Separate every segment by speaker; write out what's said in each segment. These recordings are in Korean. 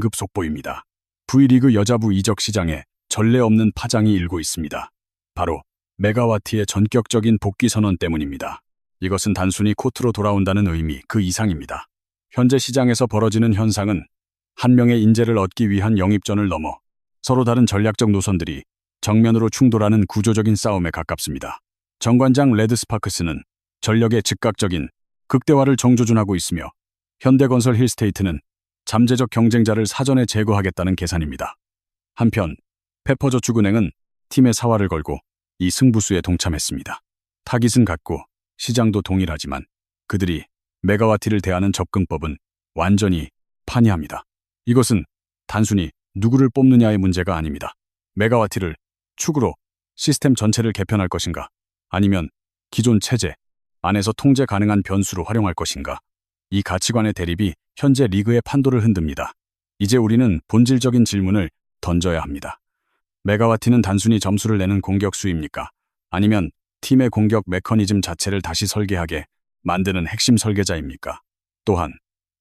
Speaker 1: 긴급 속보입니다. V리그 여자부 이적 시장에 전례 없는 파장이 일고 있습니다. 바로 메가와티의 전격적인 복귀 선언 때문입니다. 이것은 단순히 코트로 돌아온다는 의미 그 이상입니다. 현재 시장에서 벌어지는 현상은 한 명의 인재를 얻기 위한 영입전을 넘어 서로 다른 전략적 노선들이 정면으로 충돌하는 구조적인 싸움에 가깝습니다. 정관장 레드스파크스는 전력의 즉각적인 극대화를 정조준하고 있으며 현대건설 힐스테이트는 잠재적 경쟁자를 사전에 제거하겠다는 계산입니다. 한편 페퍼저축은행은 팀의 사활을 걸고 이 승부수에 동참했습니다. 타깃은 같고 시장도 동일하지만 그들이 메가와티를 대하는 접근법은 완전히 판이합니다. 이것은 단순히 누구를 뽑느냐의 문제가 아닙니다. 메가와티를 축으로 시스템 전체를 개편할 것인가, 아니면 기존 체제 안에서 통제 가능한 변수로 활용할 것인가. 이 가치관의 대립이 현재 리그의 판도를 흔듭니다. 이제 우리는 본질적인 질문을 던져야 합니다. 메가와티는 단순히 점수를 내는 공격수입니까? 아니면 팀의 공격 메커니즘 자체를 다시 설계하게 만드는 핵심 설계자입니까? 또한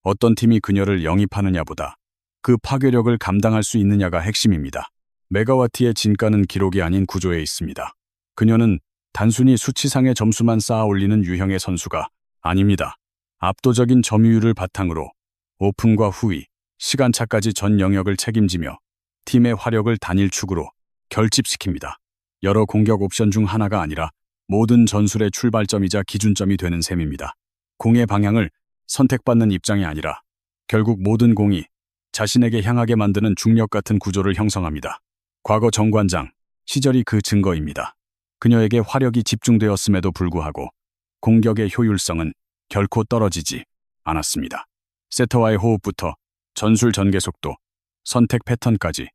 Speaker 1: 어떤 팀이 그녀를 영입하느냐보다 그 파괴력을 감당할 수 있느냐가 핵심입니다. 메가와티의 진가는 기록이 아닌 구조에 있습니다. 그녀는 단순히 수치상의 점수만 쌓아 올리는 유형의 선수가 아닙니다. 압도적인 점유율을 바탕으로 오픈과 후위, 시간차까지 전 영역을 책임지며 팀의 화력을 단일 축으로 결집시킵니다. 여러 공격 옵션 중 하나가 아니라 모든 전술의 출발점이자 기준점이 되는 셈입니다. 공의 방향을 선택받는 입장이 아니라 결국 모든 공이 자신에게 향하게 만드는 중력 같은 구조를 형성합니다. 과거 정관장 시절이 그 증거입니다. 그녀에게 화력이 집중되었음에도 불구하고 공격의 효율성은 결코 떨어지지 않았습니다. 세터와의 호흡부터 전술 전개 속도, 선택 패턴까지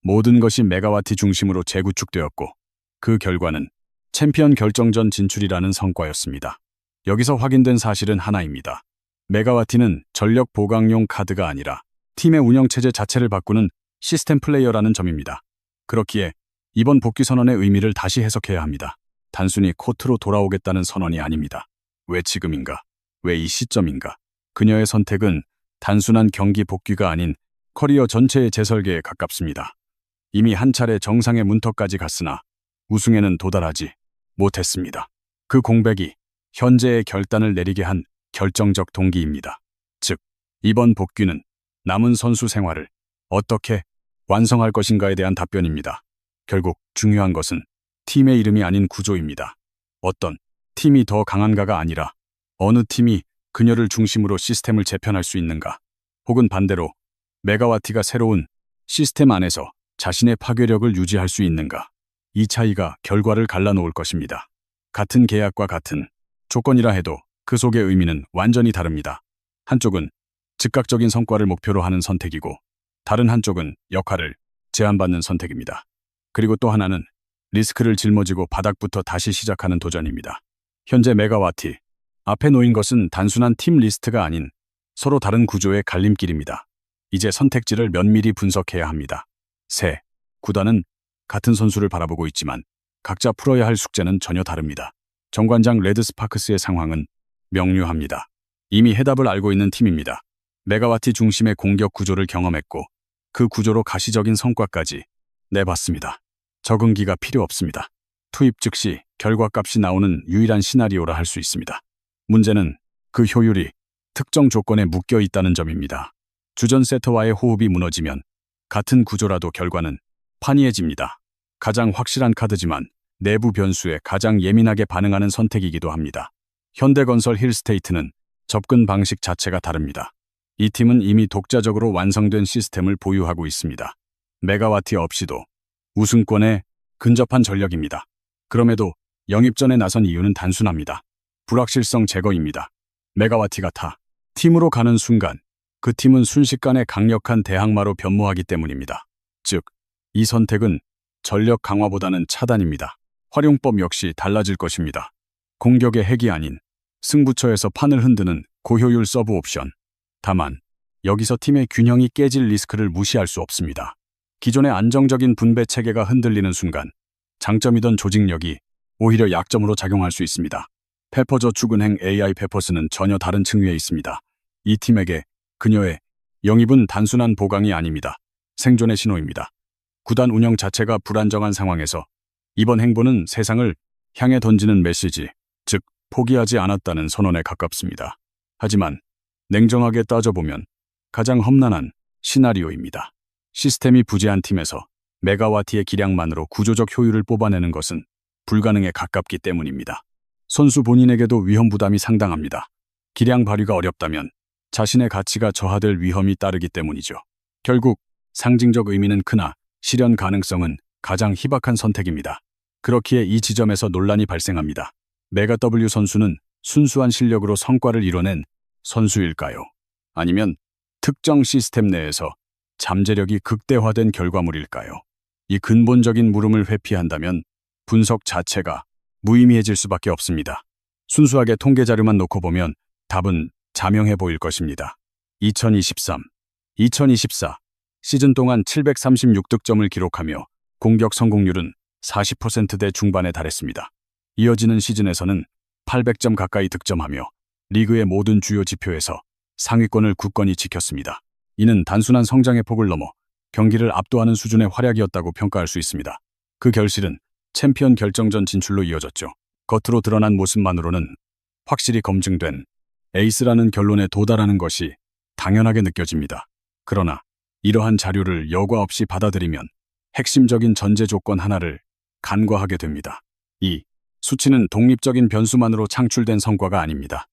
Speaker 1: 모든 것이 메가와티 중심으로 재구축되었고 그 결과는 챔피언 결정전 진출이라는 성과였습니다. 여기서 확인된 사실은 하나입니다. 메가와티는 전력 보강용 카드가 아니라 팀의 운영체제 자체를 바꾸는 시스템 플레이어라는 점입니다. 그렇기에 이번 복귀 선언의 의미를 다시 해석해야 합니다. 단순히 코트로 돌아오겠다는 선언이 아닙니다. 왜 지금인가? 왜 이 시점인가? 그녀의 선택은 단순한 경기 복귀가 아닌 커리어 전체의 재설계에 가깝습니다. 이미 한 차례 정상의 문턱까지 갔으나 우승에는 도달하지 못했습니다. 그 공백이 현재의 결단을 내리게 한 결정적 동기입니다. 즉, 이번 복귀는 남은 선수 생활을 어떻게 완성할 것인가에 대한 답변입니다. 결국 중요한 것은 팀의 이름이 아닌 구조입니다. 어떤 팀이 더 강한가가 아니라 어느 팀이 그녀를 중심으로 시스템을 재편할 수 있는가, 혹은 반대로 메가와티가 새로운 시스템 안에서 자신의 파괴력을 유지할 수 있는가. 이 차이가 결과를 갈라놓을 것입니다. 같은 계약과 같은 조건이라 해도 그 속의 의미는 완전히 다릅니다. 한쪽은 즉각적인 성과를 목표로 하는 선택이고 다른 한쪽은 역할을 제한받는 선택입니다. 그리고 또 하나는 리스크를 짊어지고 바닥부터 다시 시작하는 도전입니다. 현재 메가와티 앞에 놓인 것은 단순한 팀 리스트가 아닌 서로 다른 구조의 갈림길입니다. 이제 선택지를 면밀히 분석해야 합니다. 세 구단은 같은 선수를 바라보고 있지만 각자 풀어야 할 숙제는 전혀 다릅니다. 정관장 레드스파크스의 상황은 명료합니다. 이미 해답을 알고 있는 팀입니다. 메가와티 중심의 공격 구조를 경험했고 그 구조로 가시적인 성과까지 내봤습니다. 적응기가 필요 없습니다. 투입 즉시 결과값이 나오는 유일한 시나리오라 할 수 있습니다. 문제는 그 효율이 특정 조건에 묶여 있다는 점입니다. 주전 세터와의 호흡이 무너지면 같은 구조라도 결과는 판이해집니다. 가장 확실한 카드지만 내부 변수에 가장 예민하게 반응하는 선택이기도 합니다. 현대건설 힐스테이트는 접근 방식 자체가 다릅니다. 이 팀은 이미 독자적으로 완성된 시스템을 보유하고 있습니다. 메가와티 없이도 우승권에 근접한 전력입니다. 그럼에도 영입전에 나선 이유는 단순합니다. 불확실성 제거입니다. 메가와티가 타 팀으로 가는 순간 그 팀은 순식간에 강력한 대항마로 변모하기 때문입니다. 즉, 이 선택은 전력 강화보다는 차단입니다. 활용법 역시 달라질 것입니다. 공격의 핵이 아닌 승부처에서 판을 흔드는 고효율 서브 옵션. 다만 여기서 팀의 균형이 깨질 리스크를 무시할 수 없습니다. 기존의 안정적인 분배 체계가 흔들리는 순간 장점이던 조직력이 오히려 약점으로 작용할 수 있습니다. 페퍼저축은행 AI 페퍼스는 전혀 다른 층위에 있습니다. 이 팀에게 그녀의 영입은 단순한 보강이 아닙니다. 생존의 신호입니다. 구단 운영 자체가 불안정한 상황에서 이번 행보는 세상을 향해 던지는 메시지, 즉 포기하지 않았다는 선언에 가깝습니다. 하지만 냉정하게 따져보면 가장 험난한 시나리오입니다. 시스템이 부재한 팀에서 메가와트의 기량만으로 구조적 효율을 뽑아내는 것은 불가능에 가깝기 때문입니다. 선수 본인에게도 위험 부담이 상당합니다. 기량 발휘가 어렵다면 자신의 가치가 저하될 위험이 따르기 때문이죠. 결국 상징적 의미는 크나 실현 가능성은 가장 희박한 선택입니다. 그렇기에 이 지점에서 논란이 발생합니다. 메가 W 선수는 순수한 실력으로 성과를 이뤄낸 선수일까요? 아니면 특정 시스템 내에서 잠재력이 극대화된 결과물일까요? 이 근본적인 물음을 회피한다면 분석 자체가 무의미해질 수밖에 없습니다. 순수하게 통계 자료만 놓고 보면 답은 자명해 보일 것입니다. 2023, 2024 시즌 동안 736득점을 기록하며 공격 성공률은 40%대 중반에 달했습니다. 이어지는 시즌에서는 800점 가까이 득점하며 리그의 모든 주요 지표에서 상위권을 굳건히 지켰습니다. 이는 단순한 성장의 폭을 넘어 경기를 압도하는 수준의 활약이었다고 평가할 수 있습니다. 그 결실은 챔피언 결정전 진출로 이어졌죠. 겉으로 드러난 모습만으로는 확실히 검증된 에이스라는 결론에 도달하는 것이 당연하게 느껴집니다. 그러나 이러한 자료를 여과 없이 받아들이면 핵심적인 전제 조건 하나를 간과하게 됩니다. 이 수치는 독립적인 변수만으로 창출된 성과가 아닙니다.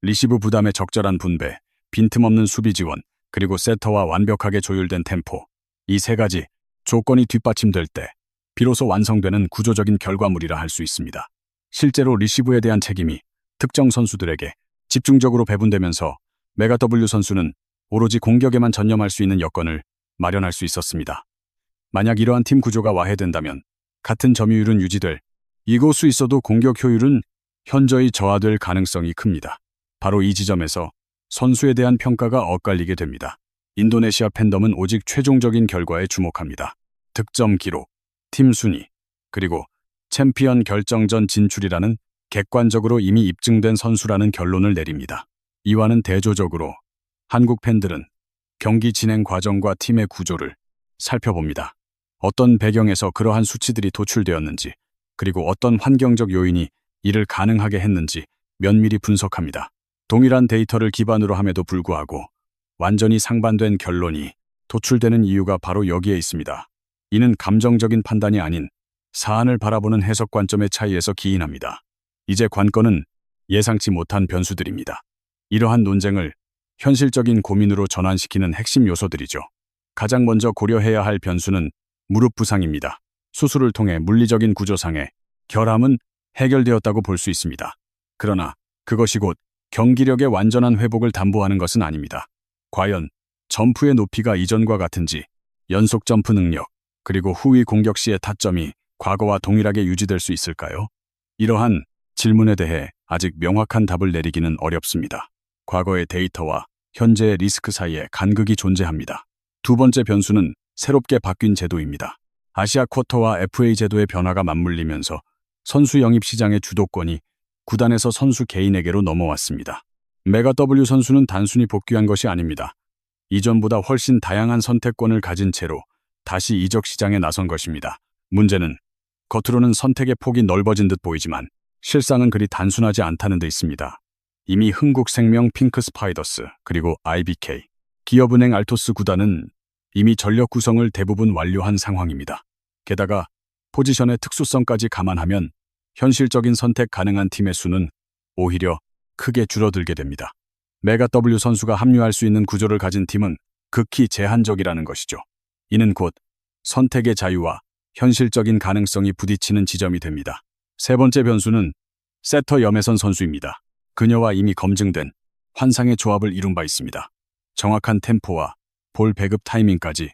Speaker 1: 리시브 부담의 적절한 분배, 빈틈없는 수비 지원, 그리고 세터와 완벽하게 조율된 템포, 이 세 가지 조건이 뒷받침될 때 비로소 완성되는 구조적인 결과물이라 할 수 있습니다. 실제로 리시브에 대한 책임이 특정 선수들에게 집중적으로 배분되면서 메가 W 선수는 오로지 공격에만 전념할 수 있는 여건을 마련할 수 있었습니다. 만약 이러한 팀 구조가 와해된다면 같은 점유율은 유지될, 이길 수 있어도 공격 효율은 현저히 저하될 가능성이 큽니다. 바로 이 지점에서 선수에 대한 평가가 엇갈리게 됩니다. 인도네시아 팬덤은 오직 최종적인 결과에 주목합니다. 득점 기록, 팀 순위, 그리고 챔피언 결정전 진출이라는 객관적으로 이미 입증된 선수라는 결론을 내립니다. 이와는 대조적으로 한국 팬들은 경기 진행 과정과 팀의 구조를 살펴봅니다. 어떤 배경에서 그러한 수치들이 도출되었는지, 그리고 어떤 환경적 요인이 이를 가능하게 했는지 면밀히 분석합니다. 동일한 데이터를 기반으로 함에도 불구하고 완전히 상반된 결론이 도출되는 이유가 바로 여기에 있습니다. 이는 감정적인 판단이 아닌 사안을 바라보는 해석 관점의 차이에서 기인합니다. 이제 관건은 예상치 못한 변수들입니다. 이러한 논쟁을 현실적인 고민으로 전환시키는 핵심 요소들이죠. 가장 먼저 고려해야 할 변수는 무릎 부상입니다. 수술을 통해 물리적인 구조상의 결함은 해결되었다고 볼 수 있습니다. 그러나 그것이 곧 경기력의 완전한 회복을 담보하는 것은 아닙니다. 과연 점프의 높이가 이전과 같은지, 연속 점프 능력, 그리고 후위 공격 시의 타점이 과거와 동일하게 유지될 수 있을까요? 이러한 질문에 대해 아직 명확한 답을 내리기는 어렵습니다. 과거의 데이터와 현재의 리스크 사이에 간극이 존재합니다. 두 번째 변수는 새롭게 바뀐 제도입니다. 아시아 쿼터와 FA 제도의 변화가 맞물리면서 선수 영입 시장의 주도권이 구단에서 선수 개인에게로 넘어왔습니다. 메가 W 선수는 단순히 복귀한 것이 아닙니다. 이전보다 훨씬 다양한 선택권을 가진 채로 다시 이적 시장에 나선 것입니다. 문제는 겉으로는 선택의 폭이 넓어진 듯 보이지만 실상은 그리 단순하지 않다는 데 있습니다. 이미 흥국생명 핑크 스파이더스, 그리고 IBK, 기업은행 알토스 구단은 이미 전력 구성을 대부분 완료한 상황입니다. 게다가 포지션의 특수성까지 감안하면 현실적인 선택 가능한 팀의 수는 오히려 크게 줄어들게 됩니다. 메가 W 선수가 합류할 수 있는 구조를 가진 팀은 극히 제한적이라는 것이죠. 이는 곧 선택의 자유와 현실적인 가능성이 부딪히는 지점이 됩니다. 세 번째 변수는 세터 염혜선 선수입니다. 그녀와 이미 검증된 환상의 조합을 이룬 바 있습니다. 정확한 템포와 볼 배급 타이밍까지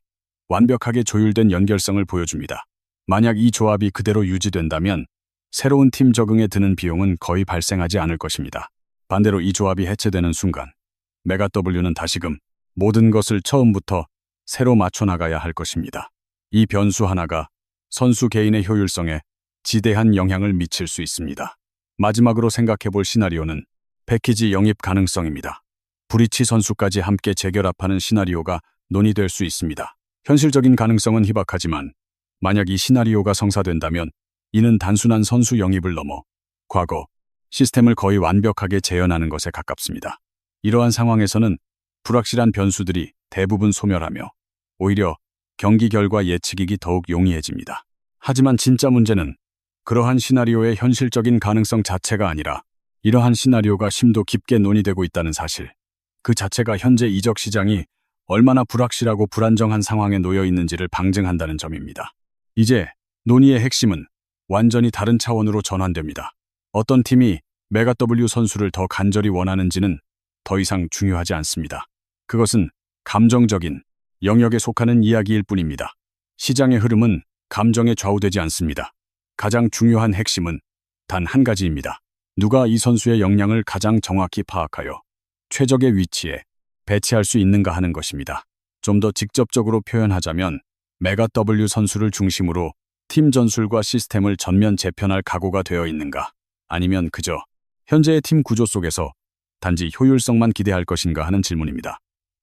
Speaker 1: 완벽하게 조율된 연결성을 보여줍니다. 만약 이 조합이 그대로 유지된다면 새로운 팀 적응에 드는 비용은 거의 발생하지 않을 것입니다. 반대로 이 조합이 해체되는 순간 메가 W는 다시금 모든 것을 처음부터 새로 맞춰 나가야 할 것입니다. 이 변수 하나가 선수 개인의 효율성에 지대한 영향을 미칠 수 있습니다. 마지막으로 생각해 볼 시나리오는 패키지 영입 가능성입니다. 브리치 선수까지 함께 재결합하는 시나리오가 논의될 수 있습니다. 현실적인 가능성은 희박하지만 만약 이 시나리오가 성사된다면 이는 단순한 선수 영입을 넘어 과거 시스템을 거의 완벽하게 재현하는 것에 가깝습니다. 이러한 상황에서는 불확실한 변수들이 대부분 소멸하며 오히려 경기 결과 예측이기 더욱 용이해집니다. 하지만 진짜 문제는 그러한 시나리오의 현실적인 가능성 자체가 아니라 이러한 시나리오가 심도 깊게 논의되고 있다는 사실. 그 자체가 현재 이적 시장이 얼마나 불확실하고 불안정한 상황에 놓여 있는지를 방증한다는 점입니다. 이제 논의의 핵심은 완전히 다른 차원으로 전환됩니다. 어떤 팀이 메가 W 선수를 더 간절히 원하는지는 더 이상 중요하지 않습니다. 그것은 감정적인 영역에 속하는 이야기일 뿐입니다. 시장의 흐름은 감정에 좌우되지 않습니다. 가장 중요한 핵심은 단 한 가지입니다. 누가 이 선수의 역량을 가장 정확히 파악하여 최적의 위치에 배치할 수 있는가 하는 것입니다. 좀 더 직접적으로 표현하자면 메가 W 선수를 중심으로 팀 전술과 시스템을 전면 재편할 각오가 되어 있는가, 아니면 그저 현재의 팀 구조 속에서 단지 효율성만 기대할 것인가 하는 질문입니다.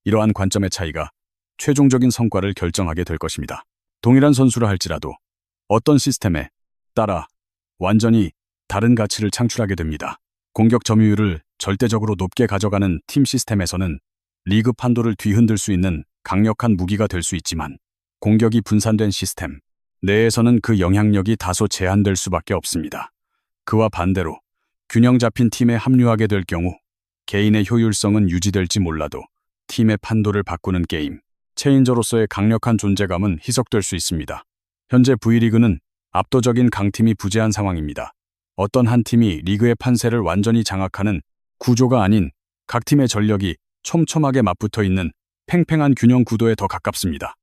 Speaker 1: 이러한 관점의 차이가 최종적인 성과를 결정하게 될 것입니다. 동일한 선수라 할지라도 어떤 시스템에 따라 완전히 다른 가치를 창출하게 됩니다. 공격 점유율을 절대적으로 높게 가져가는 팀 시스템에서는 리그 판도를 뒤흔들 수 있는 강력한 무기가 될 수 있지만 공격이 분산된 시스템 내에서는 그 영향력이 다소 제한될 수밖에 없습니다. 그와 반대로 균형 잡힌 팀에 합류하게 될 경우 개인의 효율성은 유지될지 몰라도 팀의 판도를 바꾸는 게임 체인저로서의 강력한 존재감은 희석될 수 있습니다. 현재 V리그는 압도적인 강팀이 부재한 상황입니다. 어떤 한 팀이 리그의 판세를 완전히 장악하는 구조가 아닌 각 팀의 전력이 촘촘하게 맞붙어 있는 팽팽한 균형 구도에 더 가깝습니다.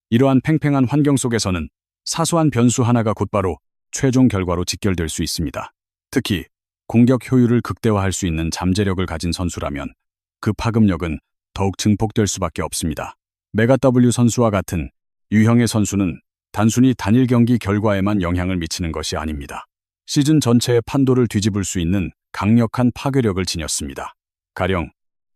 Speaker 1: 이러한 팽팽한 환경 속에서는 사소한 변수 하나가 곧바로 최종 결과로 직결될 수 있습니다. 특히 공격 효율을 극대화할 수 있는 잠재력을 가진 선수라면 그 파급력은 더욱 증폭될 수밖에 없습니다. 메가 W 선수와 같은 유형의 선수는 단순히 단일 경기 결과에만 영향을 미치는 것이 아닙니다. 시즌 전체의 판도를 뒤집을 수 있는 강력한 파괴력을 지녔습니다. 가령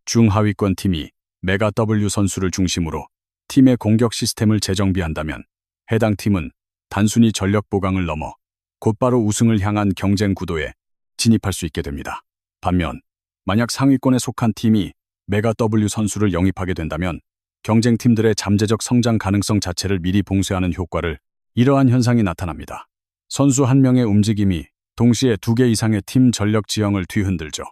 Speaker 1: 중하위권 팀이 메가 W 선수를 중심으로 팀의 공격 시스템을 재정비한다면 해당 팀은 단순히 전력 보강을 넘어 곧바로 우승을 향한 경쟁 구도에 진입할 수 있게 됩니다. 반면 만약 상위권에 속한 팀이 메가 W 선수를 영입하게 된다면 경쟁팀들의 잠재적 성장 가능성 자체를 미리 봉쇄하는 효과를 이러한 현상이 나타납니다. 선수 한 명의 움직임이 동시에 2개 이상의 팀 전력 지형을 뒤흔들죠.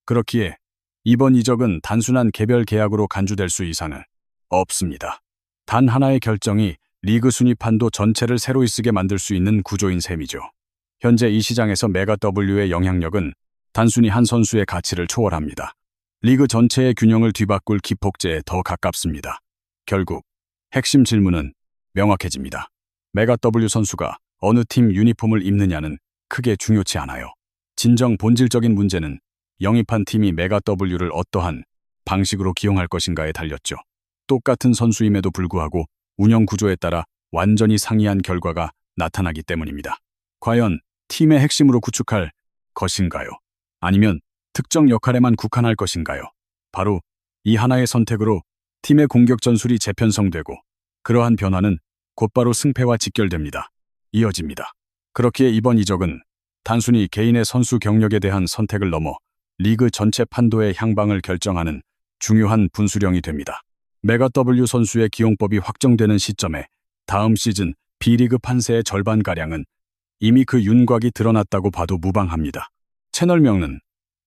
Speaker 1: 그렇기에 이번 이적은 단순한 개별 계약으로 간주될 수 이상은 없습니다. 단 하나의 결정이 리그 순위 판도 전체를 새로이 쓰게 만들 수 있는 구조인 셈이죠. 현재 이 시장에서 메가 W의 영향력은 단순히 한 선수의 가치를 초월합니다. 리그 전체의 균형을 뒤바꿀 기폭제에 더 가깝습니다. 결국 핵심 질문은 명확해집니다. 메가 W 선수가 어느 팀 유니폼을 입느냐는 크게 중요치 않아요. 진정 본질적인 문제는 영입한 팀이 메가 W를 어떠한 방식으로 기용할 것인가에 달렸죠. 똑같은 선수임에도 불구하고 운영 구조에 따라 완전히 상이한 결과가 나타나기 때문입니다. 과연 팀의 핵심으로 구축할 것인가요? 아니면 특정 역할에만 국한할 것인가요? 바로 이 하나의 선택으로 팀의 공격 전술이 재편성되고 그러한 변화는 곧바로 승패와 직결됩니다. 이어집니다. 그렇기에 이번 이적은 단순히 개인의 선수 경력에 대한 선택을 넘어 리그 전체 판도의 향방을 결정하는 중요한 분수령이 됩니다. 메가 W 선수의 기용법이 확정되는 시점에 다음 시즌 B리그 판세의 절반가량은 이미 그 윤곽이 드러났다고 봐도 무방합니다. 채널명은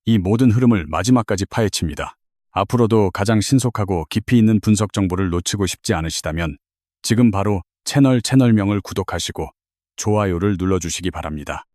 Speaker 1: 이 모든 흐름을 마지막까지 파헤칩니다. 앞으로도 가장 신속하고 깊이 있는 분석 정보를 놓치고 싶지 않으시다면 지금 바로 채널명을 구독하시고 좋아요를 눌러주시기 바랍니다.